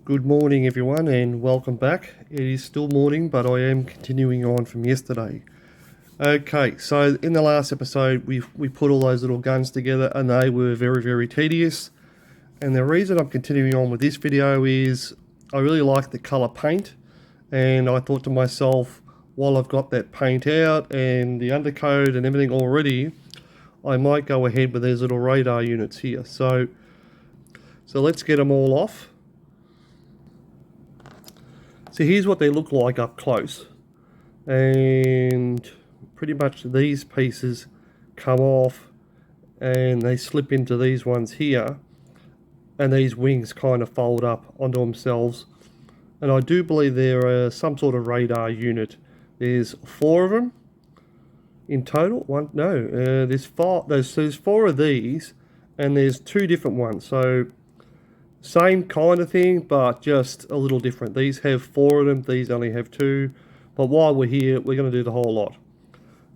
Good morning everyone and welcome back. It is still morning, but I am continuing on from yesterday. Okay, so in the last episode we put all those little guns together and they were very tedious. And the reason I'm continuing on with this video is I really like the colour paint, and I thought to myself, while I've got that paint out and the undercoat and everything already, I might go ahead with these little radar units here. So let's get them all off. So here's what they look like up close, and pretty much these pieces come off and they slip into these ones here, and these wings kind of fold up onto themselves. And I do believe there are some sort of radar unit. There's 4 of them in total. There's 5. There's 4 of these, and there's 2 different ones. So same kind of thing, but just a little different. These have 4 of them, these only have 2. But while we're here, we're going to do the whole lot.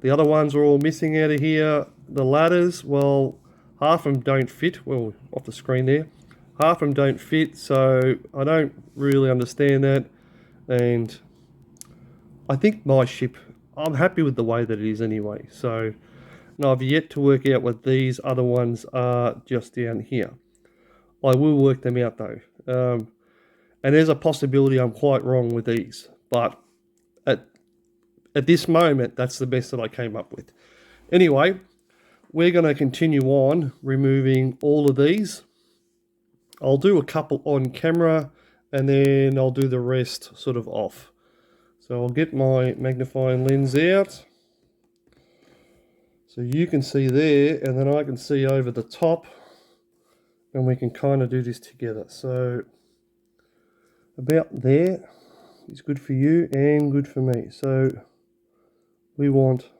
The other ones are all missing out of here. The ladders, well, half of them don't fit. Well, off the screen there. Half of them don't fit, so I don't really understand that. And I think my ship, I'm happy with the way that it is anyway. So, and I've yet to work out what these other ones are just down here. I will work them out though. And there's a possibility I'm quite wrong with these. But at this moment, that's the best that I came up with. Anyway, we're going to continue on removing all of these. I'll do a couple on camera and then I'll do the rest sort of off. So I'll get my magnifying lens out so you can see there, and then I can see over the top, and we can kind of do this together. So about there is good for you and good for me. So we want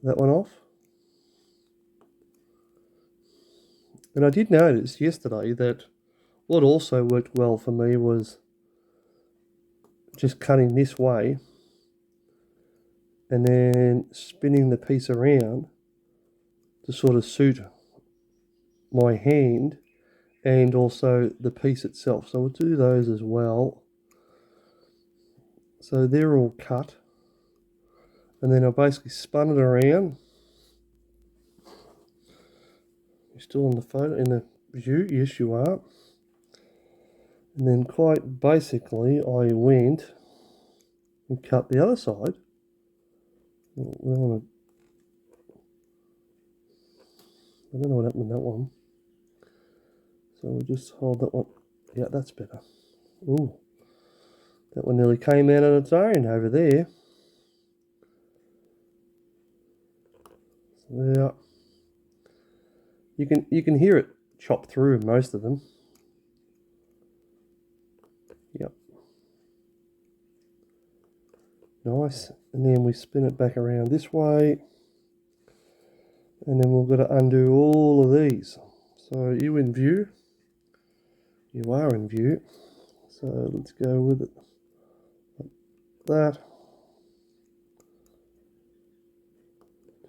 that one off. And I did notice yesterday that what also worked well for me was just cutting this way and then spinning the piece around to sort of suit my hand and also the piece itself. So we'll do those as well. So they're all cut, and then I basically spun it around. You're still in the photo, in the view? Yes, you are. And then quite basically I went and cut the other side. I don't know what happened with that one. So we'll just hold that one. Yeah, that's better. Ooh, that one nearly came out on its own over there. So yeah, you can hear it chop through most of them. Yep. Nice. And then we spin it back around this way. And then we've got to undo all of these. So you in view? You are in view. So let's go with it like that.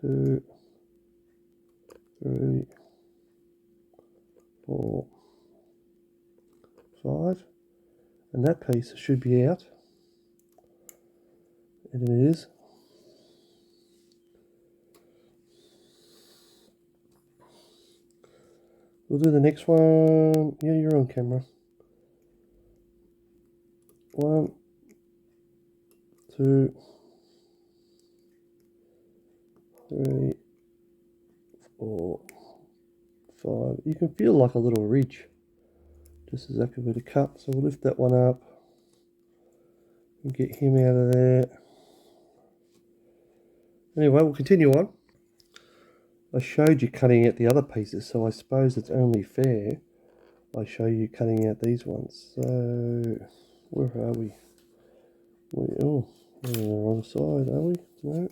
2, 3, 4, 5. And that piece should be out. And it is. We'll do the next one. Yeah, you're on camera. 1, 2, 3, 4, 5. You can feel like a little ridge just as exactly where to cut. So we'll lift that one up and get him out of there. Anyway, we'll continue on. I showed you cutting out the other pieces, so I suppose it's only fair I show you cutting out these ones. So where are we? We're on the wrong side, are we? No.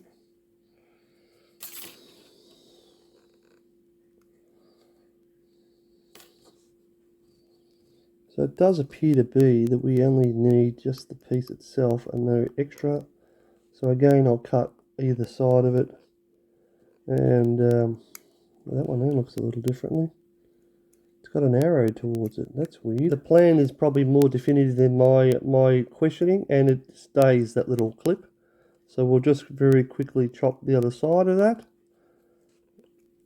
So it does appear to be that we only need just the piece itself and no extra. So again, I'll cut either side of it And that one there looks a little differently. It's got an arrow towards it. That's weird. The plan is probably more definitive than my questioning, and it stays that little clip. So we'll just very quickly chop the other side of that.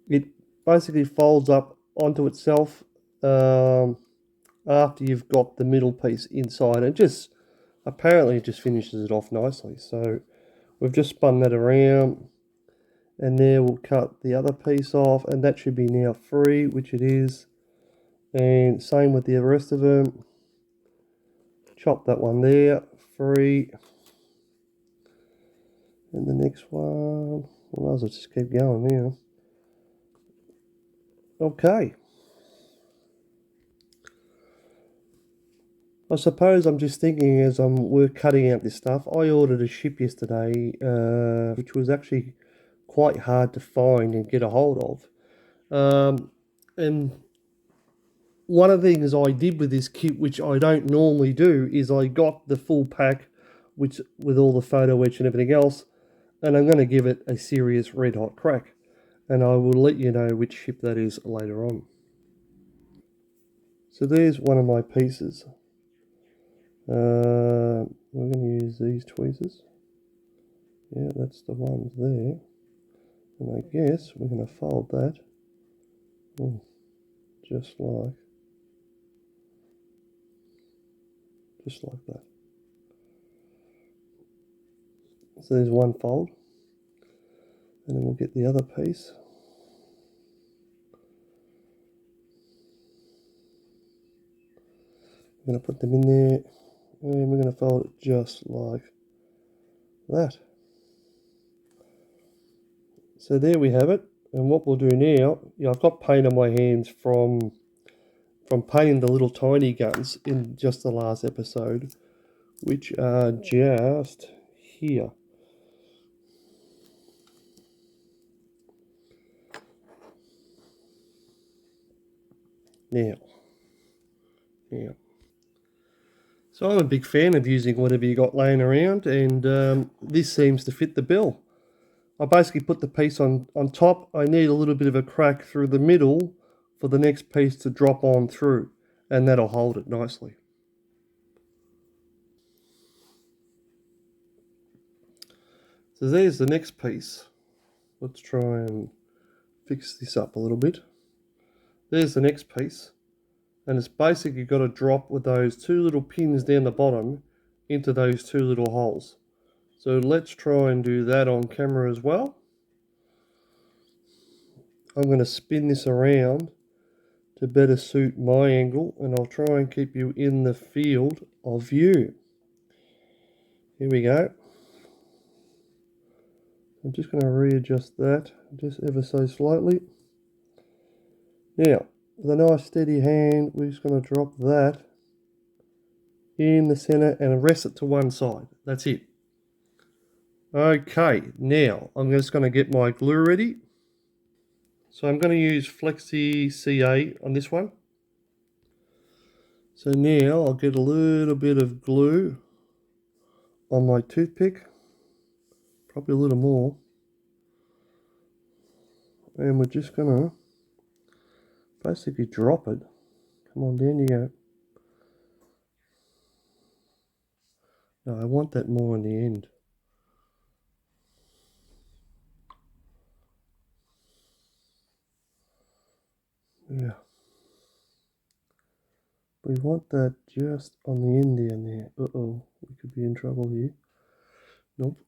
It basically folds up onto itself after you've got the middle piece inside. It just apparently just finishes it off nicely. So we've just spun that around, and there we'll cut the other piece off, and that should be now free, which it is. And same with the rest of them. Chop that one there, free. And the next one, I might as well just keep going now. Okay. I suppose I'm just thinking as we're cutting out this stuff, I ordered a ship yesterday, which was actually quite hard to find and get a hold of. And one of the things I did with this kit, which I don't normally do, is I got the full pack, which with all the photo etch and everything else, and I'm going to give it a serious red hot crack. And I will let you know which ship that is later on. So there's one of my pieces. We're going to use these tweezers. Yeah, that's the ones there. And I guess we're going to fold that. Just like that. So there's one fold. And then we'll get the other piece. We're going to put them in there. And we're going to fold it just like that. So there we have it. And what we'll do now, I've got paint on my hands from painting the little tiny guns in just the last episode, which are just here. Now. So I'm a big fan of using whatever you got laying around, and this seems to fit the bill. I basically put the piece on top. I need a little bit of a crack through the middle for the next piece to drop on through, and that'll hold it nicely. So there's the next piece. Let's try and fix this up a little bit. There's the next piece, and it's basically got to drop with those two little pins down the bottom into those two little holes. So let's try and do that on camera as well. I'm going to spin this around to better suit my angle, and I'll try and keep you in the field of view. Here we go. I'm just going to readjust that just ever so slightly. Now, with a nice steady hand, we're just going to drop that in the center and rest it to one side. That's it. Okay, now I'm just going to get my glue ready. So I'm going to use Flexi CA on this one. So now I'll get a little bit of glue on my toothpick, probably a little more. And we're just going to basically drop it. Come on, down you go. No, I want that more on the end. Yeah. We want that just on the end down there. Uh-oh, we could be in trouble here. Nope.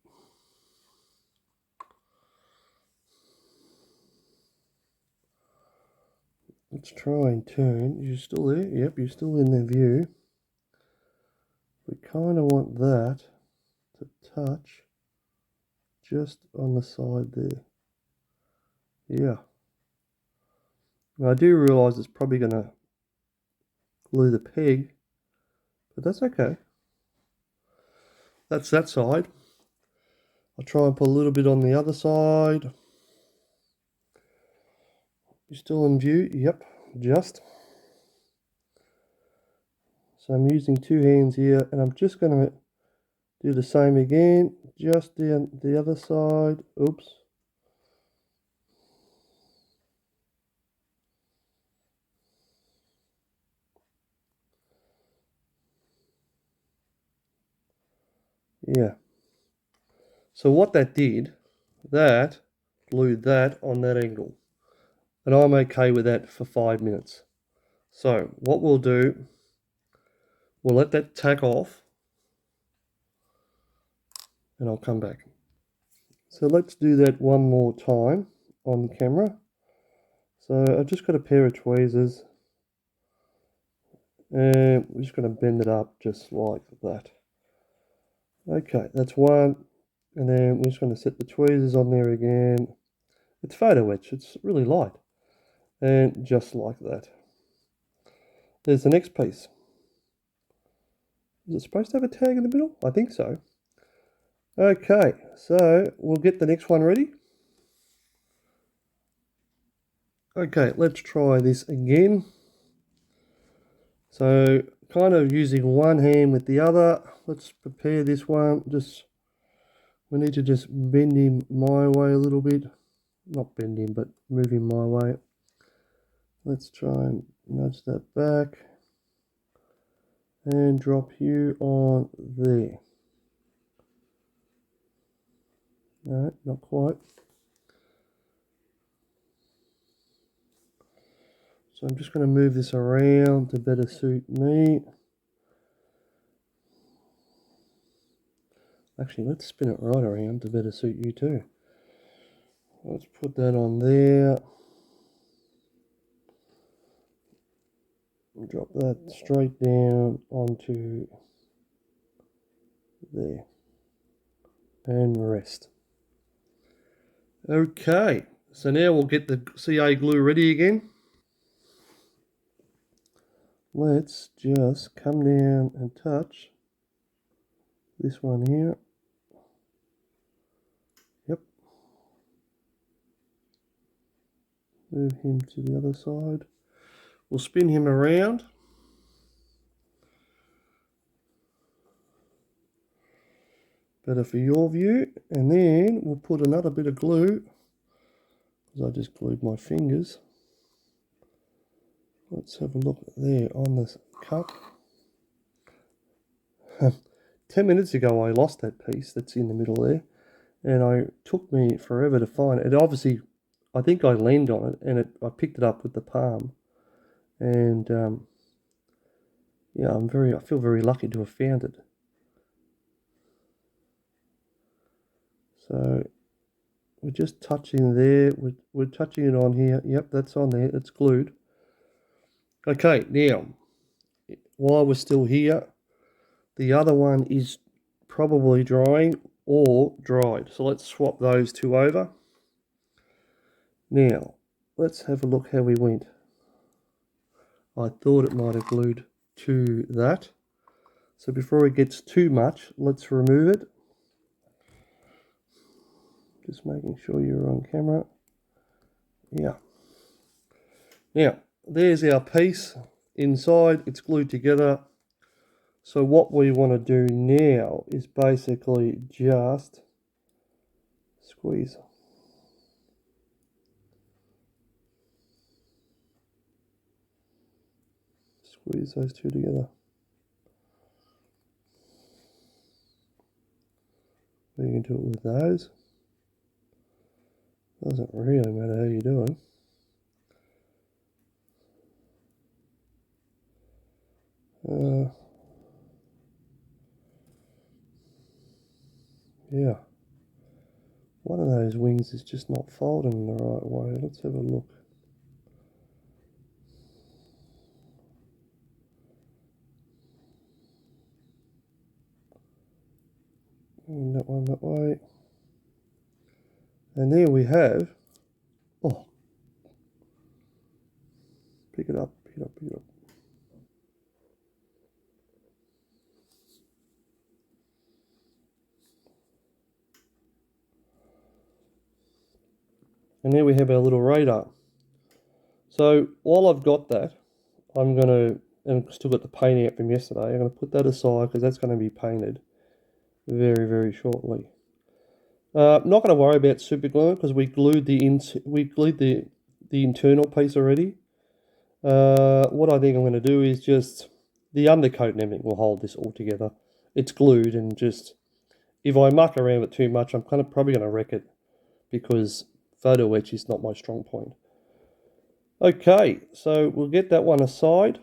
Let's try and turn. You're still there? Yep, you're still in the view. We kind of want that to touch just on the side there. Yeah. Now, I do realise it's probably going to glue the peg, but that's okay. That's that side. I'll try and put a little bit on the other side. You still in view? Yep, just. So I'm using two hands here, and I'm just going to do the same again, just down the other side. Oops. Yeah. So what that did, that glued that on that angle. And I'm okay with that for 5 minutes. So what we'll do, we'll let that tack off and I'll come back. So let's do that one more time on the camera. So I've just got a pair of tweezers and we're just going to bend it up just like that. Okay, that's one. And then we're just going to set the tweezers on there again. It's photo etch, it's really light. And just like that. There's the next piece. Is it supposed to have a tag in the middle? I think so. Okay, so we'll get the next one ready. Okay, let's try this again. So kind of using one hand with the other. Let's prepare this one. We need to just bend him my way a little bit. Not bend him, but move him my way. Let's try and nudge that back. And drop you on there. No, not quite. So I'm just going to move this around to better suit me. Actually, let's spin it right around to better suit you too. Let's put that on there. Drop that straight down onto there. And rest. Okay, so now we'll get the CA glue ready again. Let's just come down and touch this one here. Yep. Move him to the other side. We'll spin him around. Better for your view. And then we'll put another bit of glue, because I just glued my fingers. Let's have a look there on this cup. 10 minutes ago I lost that piece that's in the middle there. And it took me forever to find it. It obviously, I think I leaned on it and I picked it up with the palm. And yeah, I feel very lucky to have found it. So we're just touching there. We're touching it on here. Yep, that's on there. It's glued. Okay, now, while we're still here, the other one is probably drying or dried. So let's swap those two over. Now, let's have a look how we went. I thought it might have glued to that. So before it gets too much, let's remove it. Just making sure you're on camera. Yeah. Now, there's our piece. Inside, it's glued together. So what we want to do now is basically just squeeze. Squeeze those two together. You can do it with those. Doesn't really matter how you're doing. Yeah. One of those wings is just not folding in the right way. Let's have a look. And that one that way. And there we have, oh, pick it up, pick it up, pick it up. And there we have our little radar. So while I've got that, I'm going to, and I've still got the paint out from yesterday, I'm going to put that aside because that's going to be painted very, very shortly. Not going to worry about super glue because we glued the internal piece already. What I think I'm going to do is just the undercoat and everything will hold this all together. It's glued and just if I muck around with too much, I'm kind of probably going to wreck it because photo etch is not my strong point. Okay, so we'll get that one aside.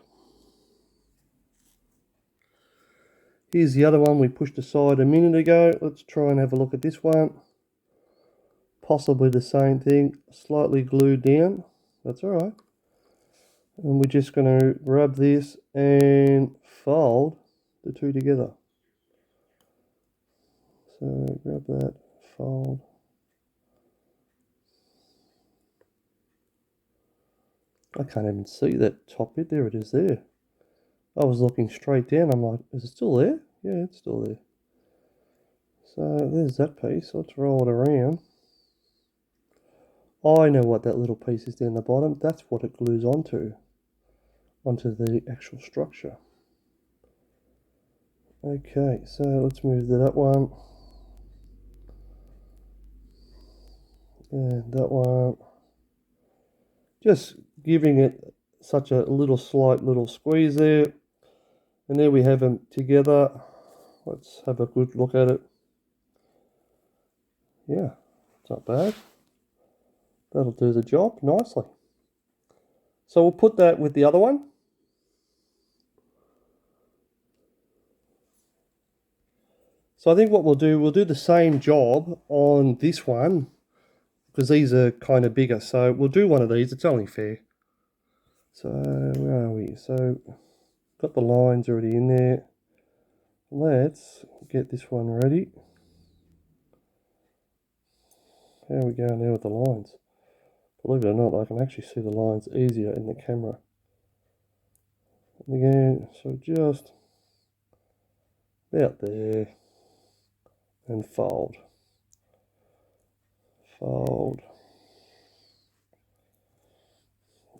Here's the other one we pushed aside a minute ago. Let's try and have a look at this one. Possibly the same thing, slightly glued down. That's all right. And we're just going to rub this and fold the two together. So grab that, fold. I can't even see that top bit. There it is there. I was looking straight down. I'm like, is it still there? Yeah, it's still there. So there's that piece. Let's roll it around. I know what that little piece is down the bottom. That's what it glues onto the actual structure. Okay, so let's move to that one. And that one. Just giving it such a slight little squeeze there. And there we have them together. Let's have a good look at it. Yeah, it's not bad. That'll do the job nicely. So we'll put that with the other one. So I think what we'll do the same job on this one because these are kind of bigger. So we'll do one of these. It's only fair. So where are we? So got the lines already in there. Let's get this one ready. How are we going now with the lines? Believe it or not, I can actually see the lines easier in the camera. And again, so just about there and fold. Fold.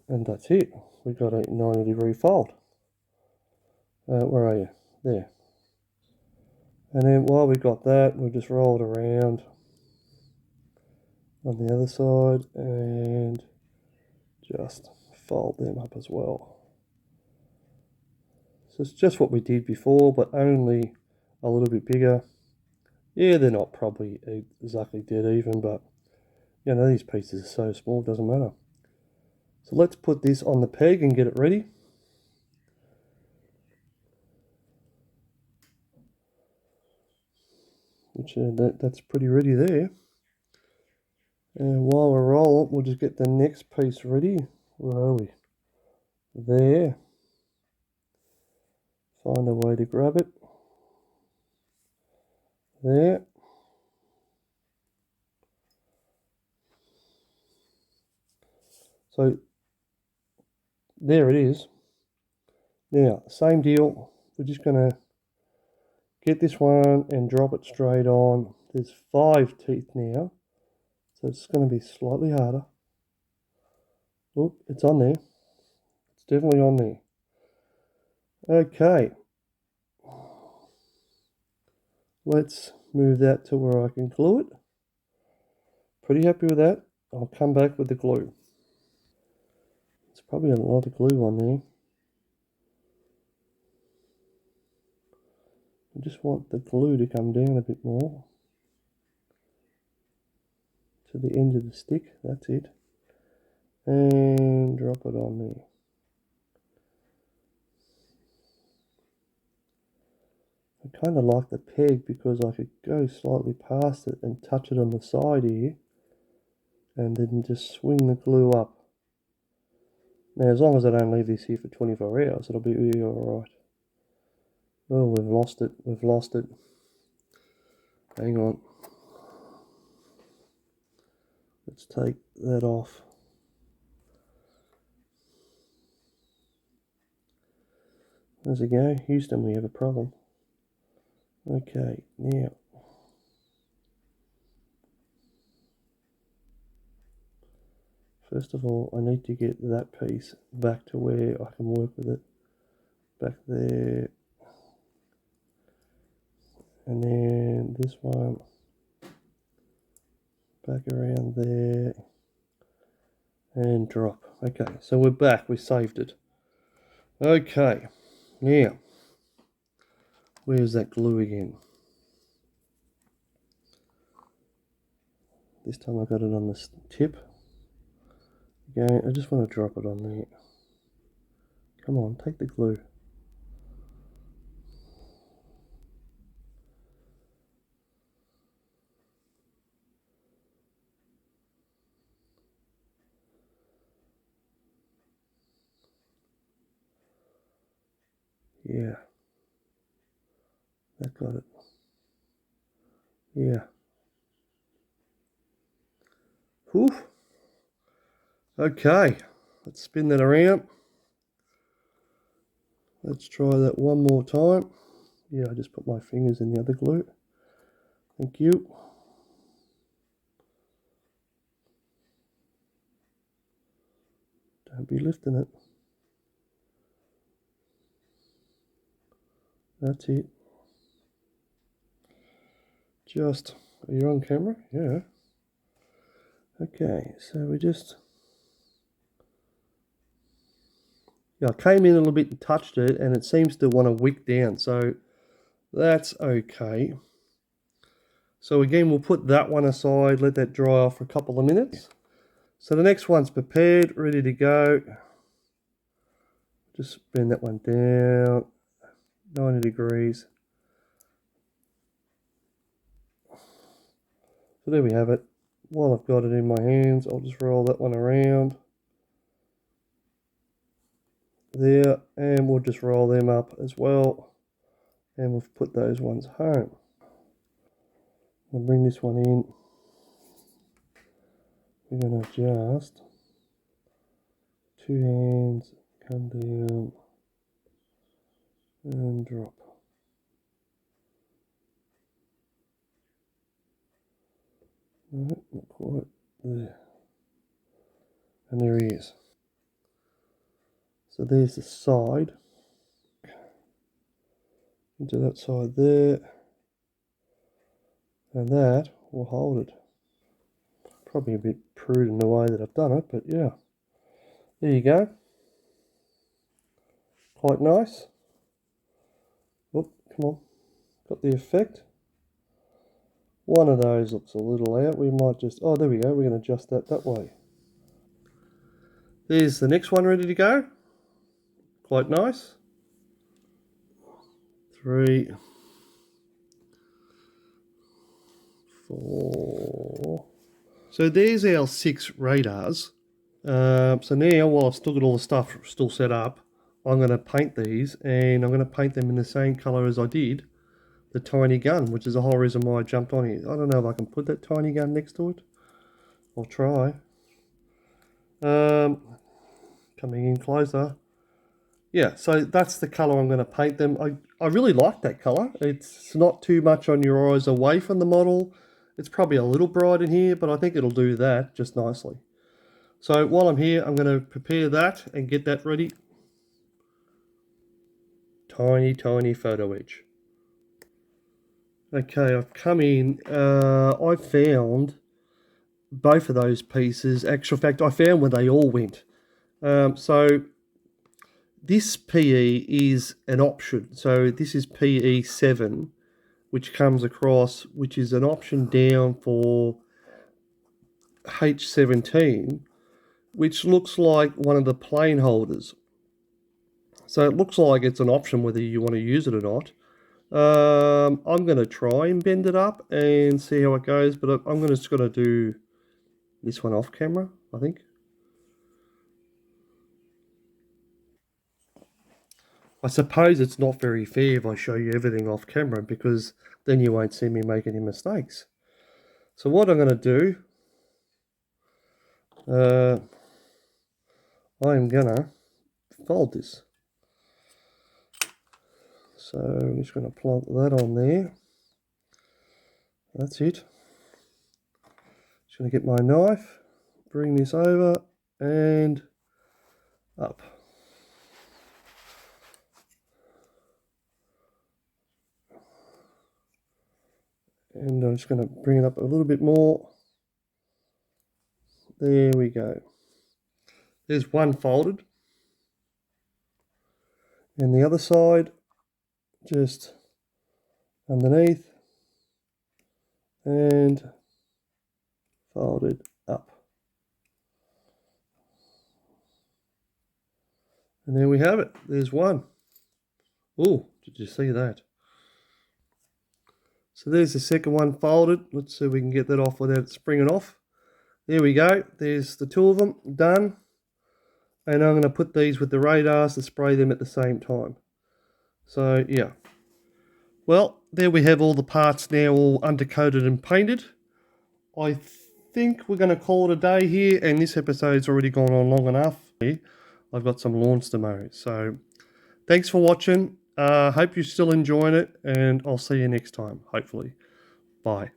And that's it. We've got a 90-degree fold. Where are you? There. And then while we've got that, we'll just roll it around on the other side and just fold them up as well. So it's just what we did before, but only a little bit bigger. Yeah, they're not probably exactly dead even, but you know, these pieces are so small, it doesn't matter. So let's put this on the peg and get it ready. Which that's pretty ready there. And while we're rolling, we'll just get the next piece ready. Where are we? There. Find a way to grab it. There. So there it is. Now, same deal. We're just going to get this one and drop it straight on. There's 5 teeth now, so it's going to be slightly harder. Oh, it's on there. It's definitely on there. Okay. Let's move that to where I can glue it. Pretty happy with that. I'll come back with the glue. It's probably a lot of glue on there. I just want the glue to come down a bit more to the end of the stick. That's it. And drop it on there. I kind of like the peg because I could go slightly past it and touch it on the side here and then just swing the glue up. Now as long as I don't leave this here for 24 hours, it'll be alright. Oh, we've lost it. Hang on. Let's take that off. There's a go. Houston, we have a problem. Okay, now. First of all, I need to get that piece back to where I can work with it. Back there. And then this one. Back around there. And drop. Okay, so we're back. We saved it. Okay, now. Where's that glue again? This time I got it on the tip. Again, I just want to drop it on there. Come on, take the glue. Yeah. That got it. Yeah. Whew. Okay. Let's spin that around. Let's try that one more time. Yeah, I just put my fingers in the other glue. Thank you. Don't be lifting it. That's it. Just, are you on camera? Yeah. Okay, so we just, yeah, I came in a little bit and touched it, and it seems to want to wick down, so that's okay. So again, we'll put that one aside, let that dry off for a couple of minutes. So the next one's prepared, ready to go. Just bend that one down, 90 degrees. So there we have it. While I've got it in my hands, I'll just roll that one around there, and we'll just roll them up as well, and we'll put those ones home. I'll bring this one in. We're going to just two hands, come down and drop. No, not quite there. And there he is. So there's the side. Into that side there. And that will hold it. Probably a bit crude in the way that I've done it, but yeah. There you go. Quite nice. Whoop, come on. Got the effect. One of those looks a little out. We might just, oh, there we go. We're going to adjust that way. There's the next one ready to go. Quite nice. 3, 4. So there's our 6 radars. So now, while I've still got all the stuff still set up, I'm going to paint these, and I'm going to paint them in the same colour as I did the tiny gun, which is the whole reason why I jumped on here. I don't know if I can put that tiny gun next to it. I'll try. Coming in closer. Yeah, so that's the colour I'm going to paint them. I really like that colour. It's not too much on your eyes away from the model. It's probably a little bright in here, but I think it'll do that just nicely. So while I'm here, I'm going to prepare that and get that ready. Tiny, tiny photo etch. Okay, I've come in. I found both of those pieces. Actual fact, I found where they all went. So this PE is an option. So this is PE 7, which comes across, which is an option down for H17, which looks like one of the plane holders. So it looks like it's an option whether you want to use it or not. I'm going to try and bend it up and see how it goes, but I'm just going to do this one off camera, I think. I suppose it's not very fair if I show you everything off camera, because then you won't see me make any mistakes. So what I'm going to do, I'm going to fold this. So I'm just going to plonk that on there. That's it. Just going to get my knife, bring this over and up. And I'm just going to bring it up a little bit more. There we go. There's one folded. And the other side, just underneath and folded up. And there we have it. There's one. Oh, did you see that? So there's the second one folded. Let's see if we can get that off without it springing off. There we go. There's the two of them done. And I'm going to put these with the radars to spray them at the same time. So, yeah. Well, there we have all the parts now all undercoated and painted. I think we're going to call it a day here, and this episode's already gone on long enough. I've got some lawns to mow. So, thanks for watching. Hope you're still enjoying it, and I'll see you next time, hopefully. Bye.